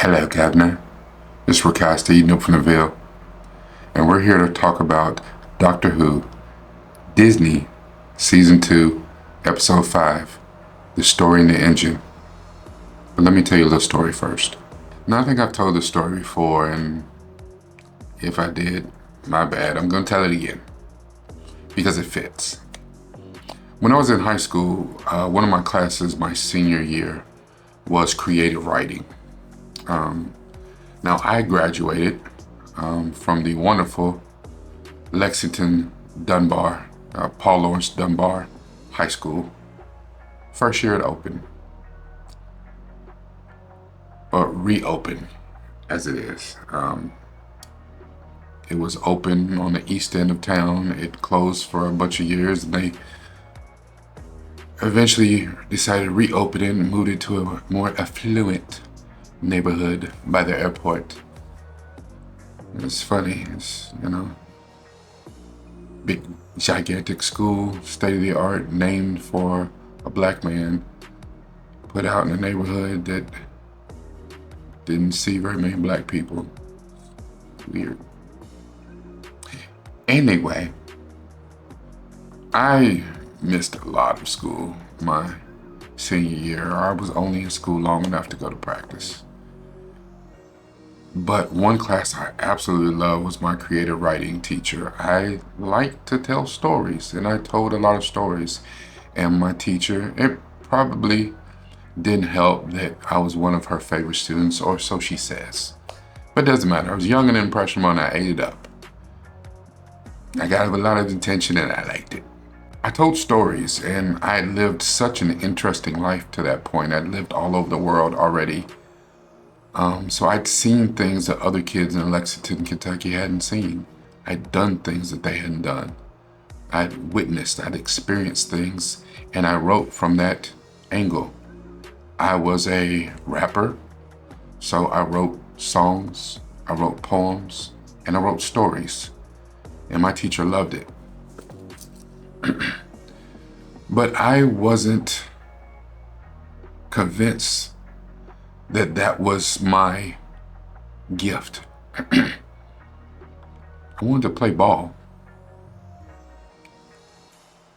Hello, Governor. This is nupefromdaville, and we're here to talk about Doctor Who, Disney, Season 2, Episode 5, The Story and the Engine. But let me tell you a little story first. Now, I think I've told this story before, and if I did, my bad. I'm going to tell it again because it fits. When I was in high school, one of my classes my senior year was creative writing. Now, I graduated from the wonderful Lexington Dunbar, Paul Lawrence Dunbar High School. First year it opened, or reopened as it is. It was open on the east end of town. It closed for a bunch of years, and they eventually decided to reopen it and moved it to a more affluent neighborhood by the airport. It's funny, big, gigantic school, state of the art, named for a black man, put out in a neighborhood that didn't see very many black people. Weird. Anyway, I missed a lot of school my senior year. I was only in school long enough to go to practice. But one class I absolutely loved was my creative writing teacher. I liked to tell stories, and I told a lot of stories. And my teacher, it probably didn't help that I was one of her favorite students, or so she says. But it doesn't matter. I was young and impressionable, and I ate it up. I got a lot of attention, and I liked it. I told stories, and I had lived such an interesting life to that point. I'd lived all over the world already. So I'd seen things that other kids in Lexington, Kentucky hadn't seen. I'd done things that they hadn't done. I'd witnessed, I'd experienced things, and I wrote from that angle. I was a rapper, so I wrote songs, I wrote poems, and I wrote stories. And my teacher loved it. But I wasn't convinced that that was my gift. I wanted to play ball.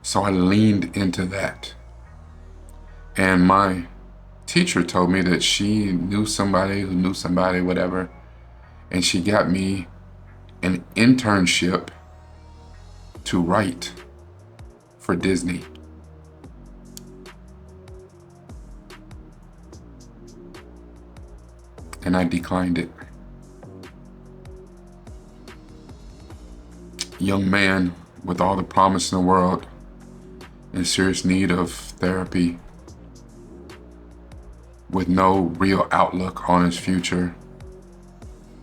So I leaned into that. And my teacher told me that she knew somebody who knew somebody, whatever. And she got me an internship to write for Disney. And I declined it. Young man with all the promise in the world, in serious need of therapy, with no real outlook on his future.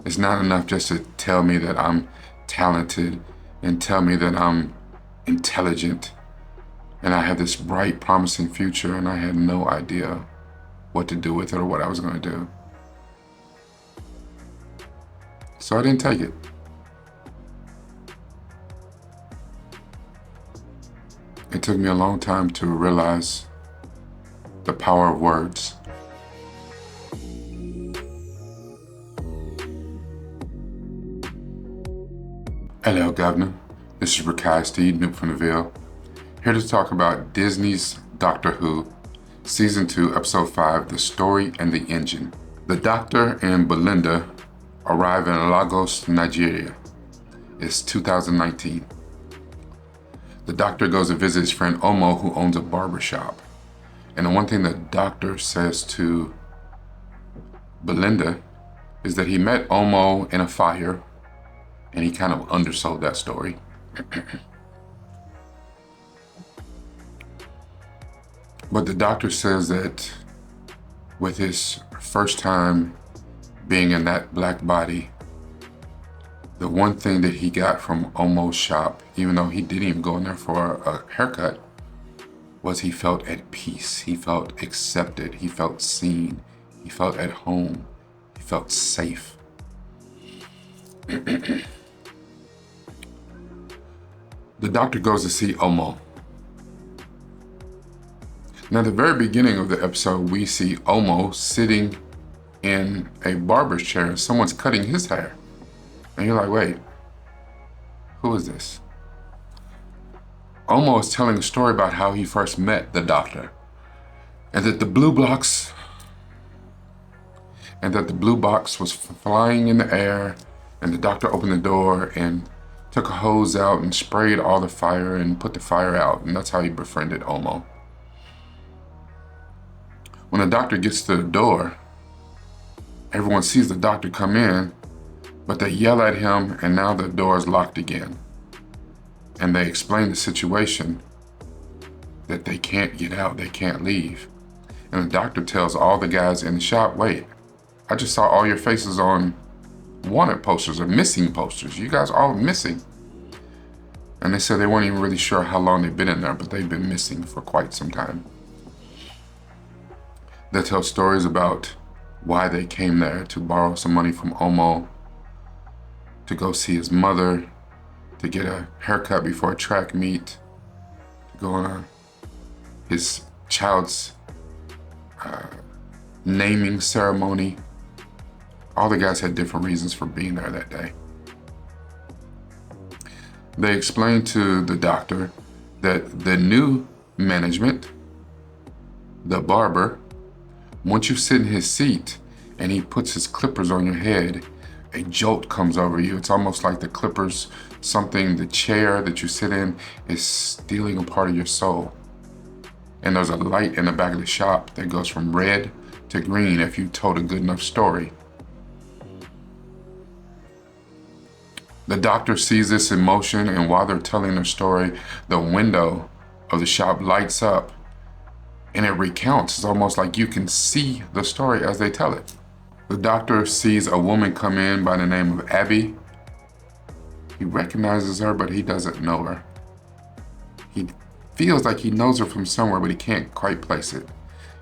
It's not enough just to tell me that I'm talented and tell me that I'm intelligent and I have this bright, promising future, and I had no idea what to do with it or what I was going to do. So I didn't take it. It took me a long time to realize the power of words. Hello, Governor. This is nupefromdaville, here to talk about Disney's Doctor Who, Season 2, Episode 5, The Story and the Engine. The Doctor and Belinda arrive in Lagos, Nigeria. It's 2019. The Doctor goes to visit his friend Omo, who owns a barber shop. And the one thing the Doctor says to Belinda is that he met Omo in a fire, and he kind of undersold that story. But the Doctor says that with his first time being in that black body, the one thing that he got from Omo's shop, even though he didn't even go in there for a haircut, was he felt at peace. He felt accepted. He felt seen. He felt at home. He felt safe. The Doctor goes to see Omo. Now, at the very beginning of the episode, we see Omo sitting in a barber's chair and someone's cutting his hair. And you're like, wait, who is this? Omo is telling a story about how he first met the doctor, and that the blue box was flying in the air, and the doctor opened the door and took a hose out and sprayed all the fire and put the fire out, and that's how he befriended Omo. When the doctor gets to the door, everyone sees the doctor come in, but they yell at him, and now the door is locked again. And they explain the situation, that they can't get out, they can't leave. And the doctor tells all the guys in the shop, wait, I just saw all your faces on wanted posters or missing posters. You guys are all missing. And they said they weren't even really sure how long they've been in there, but they've been missing for quite some time. They tell stories about why they came there, to borrow some money from Omo, to go see his mother, to get a haircut before a track meet, to go on his child's naming ceremony. All the guys had different reasons for being there that day. They explained to the doctor that the new management, the barber, once you sit in his seat and he puts his clippers on your head, a jolt comes over you. It's almost like the clippers, the chair that you sit in is stealing a part of your soul. And there's a light in the back of the shop that goes from red to green if you told a good enough story. The doctor sees this in motion, and while they're telling their story, the window of the shop lights up and it recounts. It's almost like you can see the story as they tell it. The doctor sees a woman come in by the name of Abby. He recognizes her, but he doesn't know her. He feels like he knows her from somewhere, but he can't quite place it.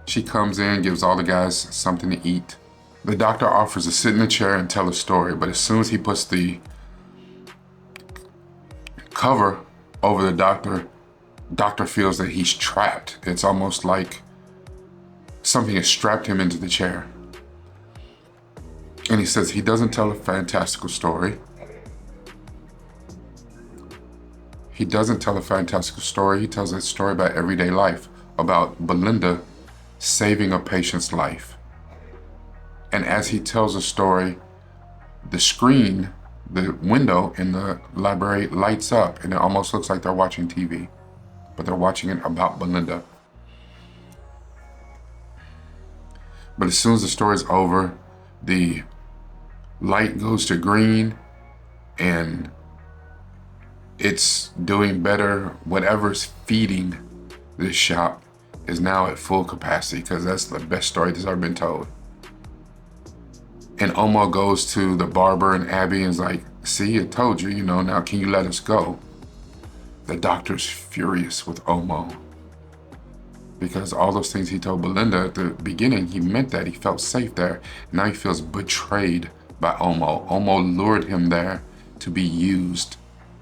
She comes in, gives all the guys something to eat. The doctor offers to sit in the chair and tell a story, but as soon as he puts the cover over the doctor feels that he's trapped. It's almost like something has strapped him into the chair. And he says he doesn't tell a fantastical story. He doesn't tell a fantastical story. He tells a story about everyday life, about Belinda saving a patient's life. And as he tells a story, the window in the library lights up, and it almost looks like they're watching TV, but they're watching it about Belinda. But as soon as the story's over, the light goes to green and it's doing better. Whatever's feeding this shop is now at full capacity, because that's the best story that's ever been told. And Omo goes to the barber and Abby and is like, see, I told you, now can you let us go? The doctor's furious with Omo, because all those things he told Belinda at the beginning, he meant that. He felt safe there. Now he feels betrayed by Omo. Omo lured him there to be used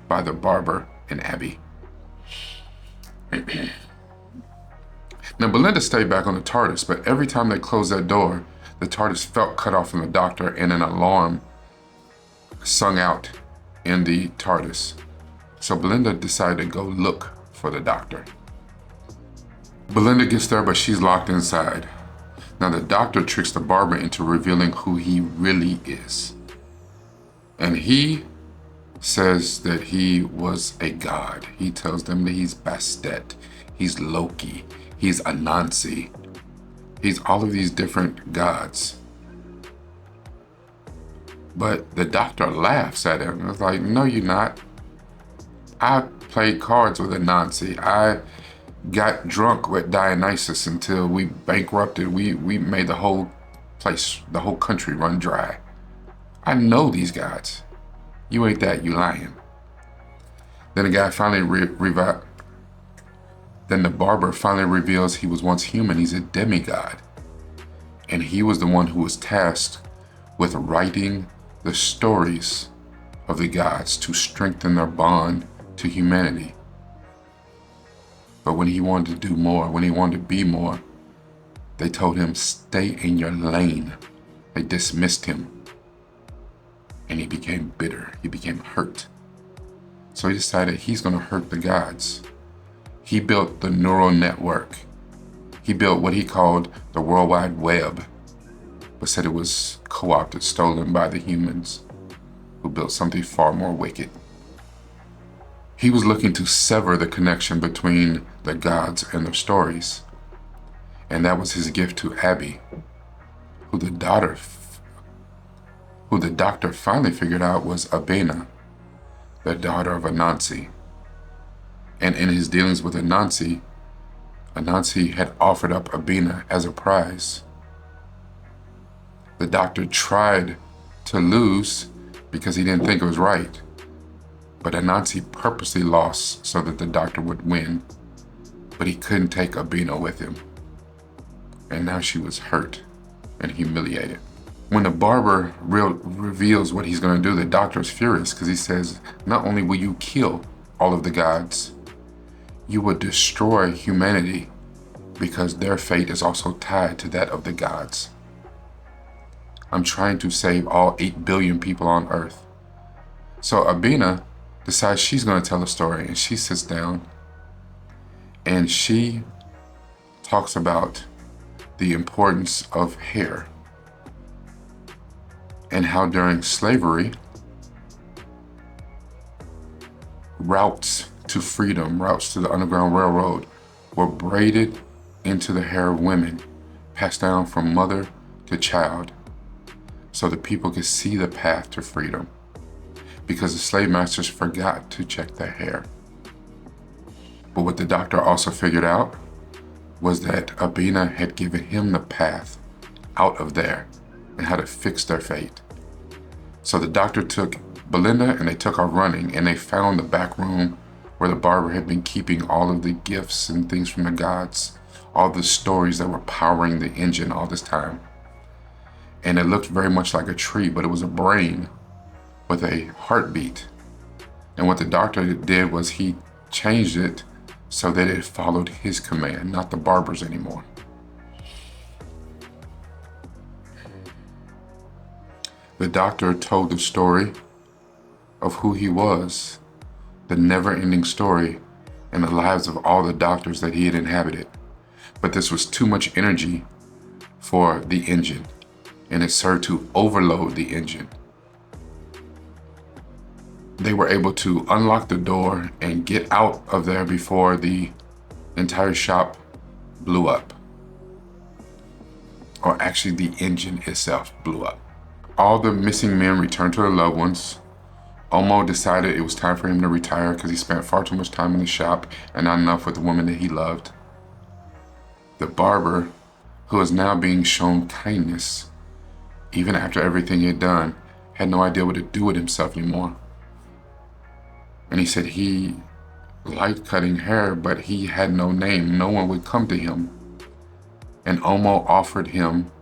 by the barber and Abby. Now, Belinda stayed back on the TARDIS, but every time they closed that door, the TARDIS felt cut off from the doctor, and an alarm sung out in the TARDIS. So Belinda decided to go look for the doctor. Belinda gets there, but she's locked inside. Now the doctor tricks the barber into revealing who he really is. And he says that he was a god. He tells them that he's Bastet, he's Loki, he's Anansi. He's all of these different gods. But the doctor laughs at him. It's like, no, you're not. I played cards with Anansi. I got drunk with Dionysus until we bankrupted. We made the whole place, the whole country run dry. I know these gods. You ain't that, you lying. Then the guy finally Then the barber finally reveals he was once human. He's a demigod. And he was the one who was tasked with writing the stories of the gods to strengthen their bond to humanity. But when he wanted to do more, when he wanted to be more, they told him, stay in your lane They dismissed him, and he became bitter. He became hurt. So he decided he's going to hurt the gods. He built the neural network. He built what he called the World Wide Web, but said it was co-opted, stolen by the humans who built something far more wicked. He was looking to sever the connection between the gods and their stories. And that was his gift to Abby, who the doctor finally figured out was Abena, the daughter of Anansi. And in his dealings with Anansi had offered up Abena as a prize. The doctor tried to lose because he didn't think it was right, but Anansi purposely lost so that the doctor would win, but he couldn't take Abena with him. And now she was hurt and humiliated. When the barber reveals what he's going to do, the doctor is furious because he says, not only will you kill all of the gods, you will destroy humanity because their fate is also tied to that of the gods. I'm trying to save all 8 billion people on Earth. So Abena decides she's going to tell a story, and she sits down and she talks about the importance of hair and how during slavery, routes to freedom, routes to the Underground Railroad were braided into the hair of women, passed down from mother to child, so that people could see the path to freedom, because the slave masters forgot to check their hair. But what the doctor also figured out was that Abena had given him the path out of there and how to fix their fate. So the doctor took Belinda and they took off running, and they found the back room where the barber had been keeping all of the gifts and things from the gods, all the stories that were powering the engine all this time. And it looked very much like a tree, but it was a brain with a heartbeat. And what the doctor did was he changed it so that it followed his command, not the barber's anymore. The doctor told the story of who he was, the never-ending story, and the lives of all the doctors that he had inhabited. But this was too much energy for the engine, and it served to overload the engine. They were able to unlock the door and get out of there before the entire shop blew up. Or actually, the engine itself blew up. All the missing men returned to their loved ones. Omo decided it was time for him to retire because he spent far too much time in the shop and not enough with the woman that he loved. The barber, who is now being shown kindness, even after everything he had done, had no idea what to do with himself anymore. And he said he liked cutting hair, but he had no name. No one would come to him. And Omo offered him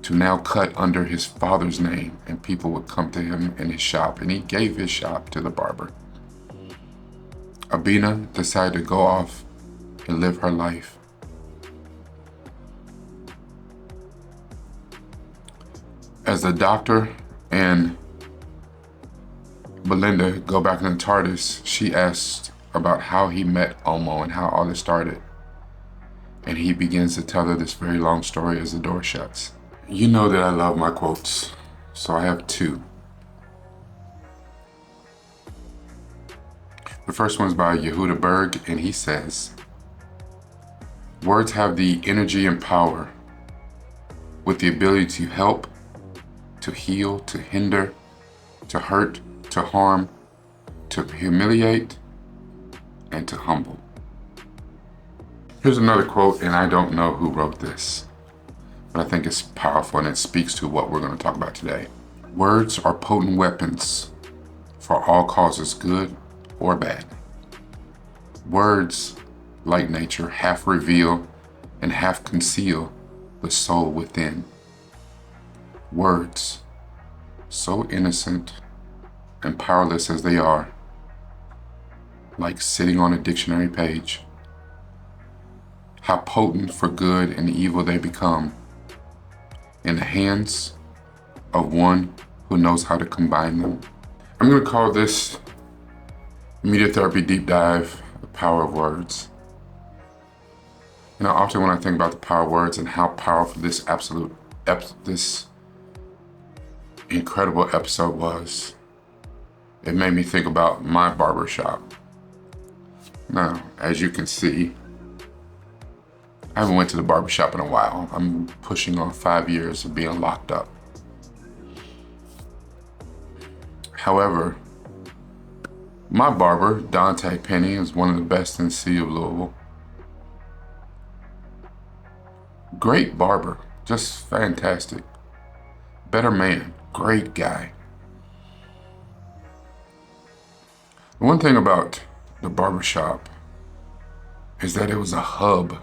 to now cut under his father's name, and people would come to him in his shop, and he gave his shop to the barber. Abena decided to go off and live her life. As the doctor and Belinda go back in the TARDIS, she asked about how he met Omo and how all this started. And he begins to tell her this very long story as the door shuts. You know that I love my quotes, so I have 2. The first one's by Yehuda Berg, and he says, "Words have the energy and power with the ability to help, to heal, to hinder, to hurt, to harm, to humiliate, and to humble." Here's another quote, and I don't know who wrote this, but I think it's powerful and it speaks to what we're going to talk about today. Words are potent weapons for all causes, good or bad. Words, like nature, half reveal and half conceal the soul within. Words, so innocent and powerless as they are, like sitting on a dictionary page, how potent for good and evil they become in the hands of one who knows how to combine them. I'm going to call this Media Therapy Deep Dive, The Power of Words. Often when I think about the power of words and how powerful this incredible episode was, it made me think about my barbershop. Now, as you can see, I haven't went to the barbershop in a while. I'm pushing on 5 years of being locked up. However, my barber, Dante Penny, is one of the best in the city of Louisville. Great barber, just fantastic. Better man, great guy. The one thing about the barbershop is that it was a hub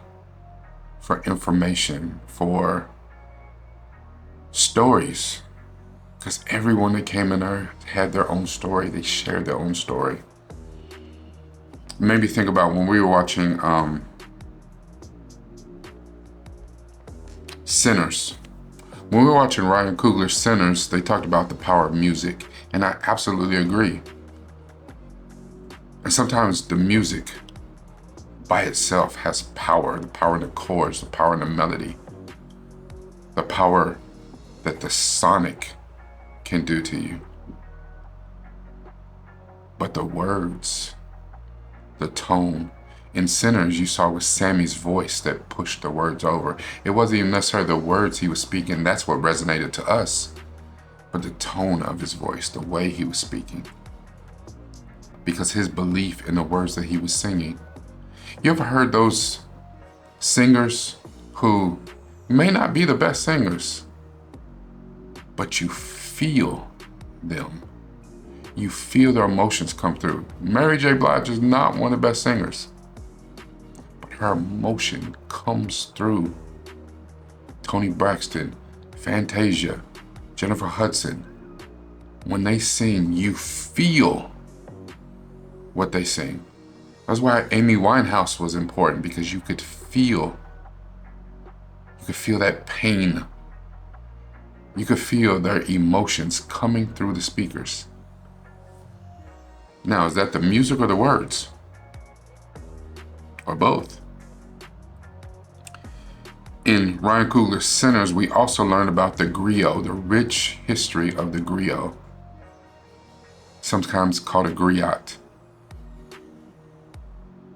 for information, for stories, because everyone that came in there had their own story. They shared their own story. It made me think about when we were watching Sinners. When we were watching Ryan Coogler's Sinners, they talked about the power of music, and I absolutely agree. And sometimes the music by itself has power, the power in the chords, the power in the melody, the power that the sonic can do to you. But the words, the tone, in Sinners, you saw with Sammy's voice that pushed the words over. It wasn't even necessarily the words he was speaking, that's what resonated to us, but the tone of his voice, the way he was speaking. Because his belief in the words that he was singing. You ever heard those singers who may not be the best singers, but you feel them? You feel their emotions come through. Mary J. Blige is not one of the best singers, but her emotion comes through. Toni Braxton, Fantasia, Jennifer Hudson, when they sing, you feel what they sing. That's why Amy Winehouse was important, because you could feel that pain. You could feel their emotions coming through the speakers. Now, is that the music or the words? Or both? In Ryan Coogler's Sinners, we also learned about the griot, the rich history of the griot, sometimes called a griot.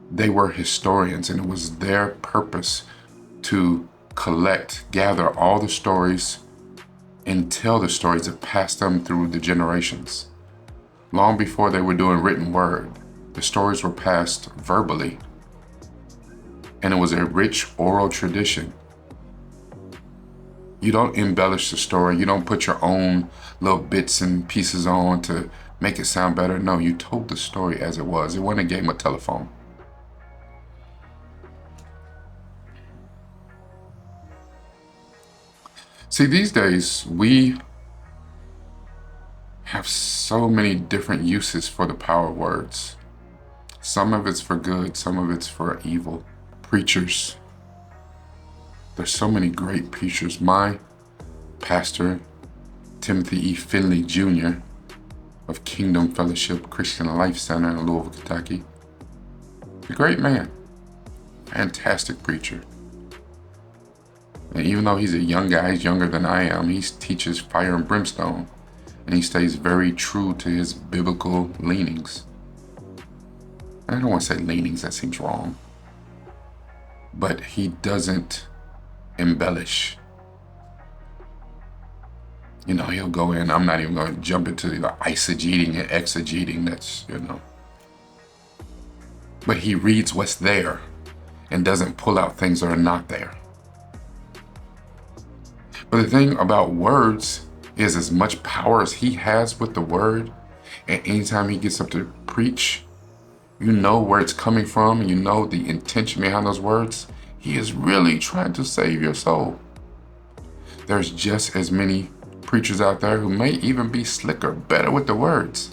They were historians, and it was their purpose to gather all the stories and tell the stories that passed them through the generations. Long before they were doing written word, the stories were passed verbally, and it was a rich oral tradition. You don't embellish the story. You don't put your own little bits and pieces on to make it sound better. No, you told the story as it was. It wasn't a game of telephone. See, these days, we have so many different uses for the power of words. Some of it's for good, some of it's for evil. Preachers. There's so many great preachers. My pastor, Timothy E. Finley Jr. of Kingdom Fellowship Christian Life Center in Louisville, Kentucky. A great man. Fantastic preacher. And even though he's a young guy, he's younger than I am, he teaches fire and brimstone. And he stays very true to his biblical leanings. And I don't want to say leanings, that seems wrong. But he doesn't embellish. He'll go in, I'm not even going to jump into the eisegeting and exegeting, that's. But he reads what's there and doesn't pull out things that are not there. But the thing about words is, as much power as he has with the word, and anytime he gets up to preach, you know where it's coming from, and you know the intention behind those words. He is really trying to save your soul. There's just as many preachers out there who may even be slicker, better with the words.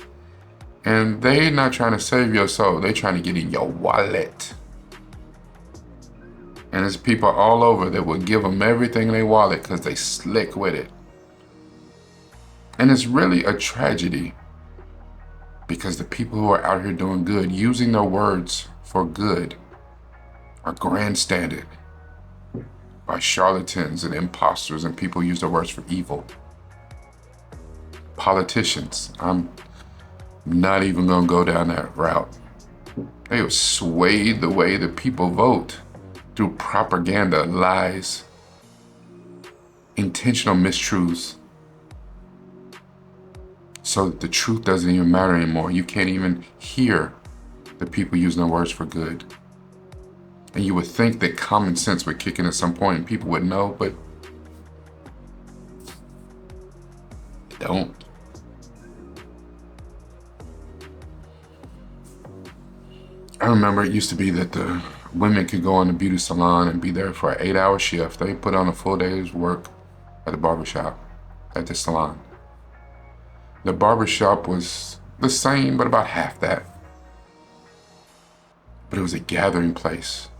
And they're not trying to save your soul, they're trying to get in your wallet. And there's people all over that will give them everything in their wallet because they slick with it. And it's really a tragedy because the people who are out here doing good, using their words for good, are grandstanded by charlatans and imposters and people who use their words for evil. Politicians, I'm not even gonna go down that route. They have swayed the way the people vote through propaganda, lies, intentional mistruths, so that the truth doesn't even matter anymore. You can't even hear the people using their words for good. And you would think that common sense would kick in at some point and people would know, but they don't. I remember it used to be that the women could go in the beauty salon and be there for an 8-hour shift. They put on a full day's work at the barbershop, at the salon. The barbershop was the same, but about half that. But it was a gathering place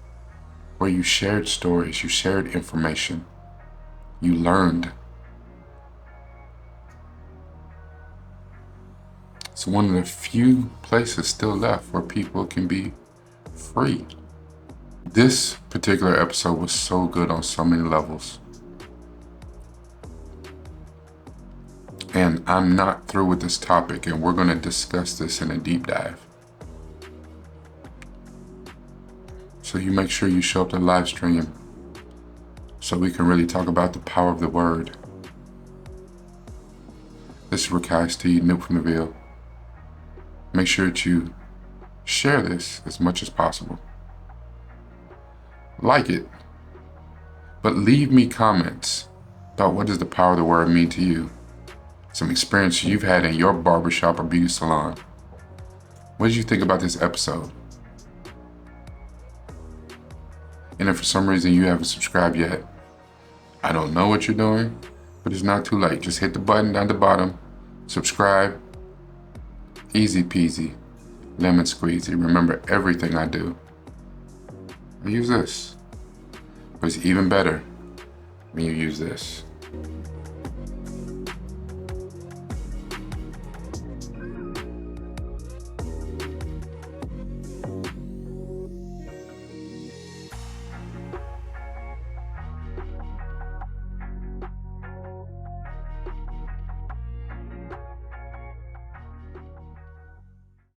where you shared stories, you shared information, you learned. It's one of the few places still left where people can be free. This particular episode was so good on so many levels. And I'm not through with this topic, and we're going to discuss this in a deep dive. So you make sure you show up to the live stream so we can really talk about the power of the word. This is Rakai Steve, nupefromdaville. Make sure that you share this as much as possible. Like it, but leave me comments about what does the power of the word mean to you. Some experience you've had in your barbershop or beauty salon. What did you think about this episode? And if for some reason you haven't subscribed yet, I don't know what you're doing, but it's not too late. Just hit the button down the bottom, subscribe. Easy peasy, lemon squeezy. Remember everything I do. I use this, but it's even better when you use this.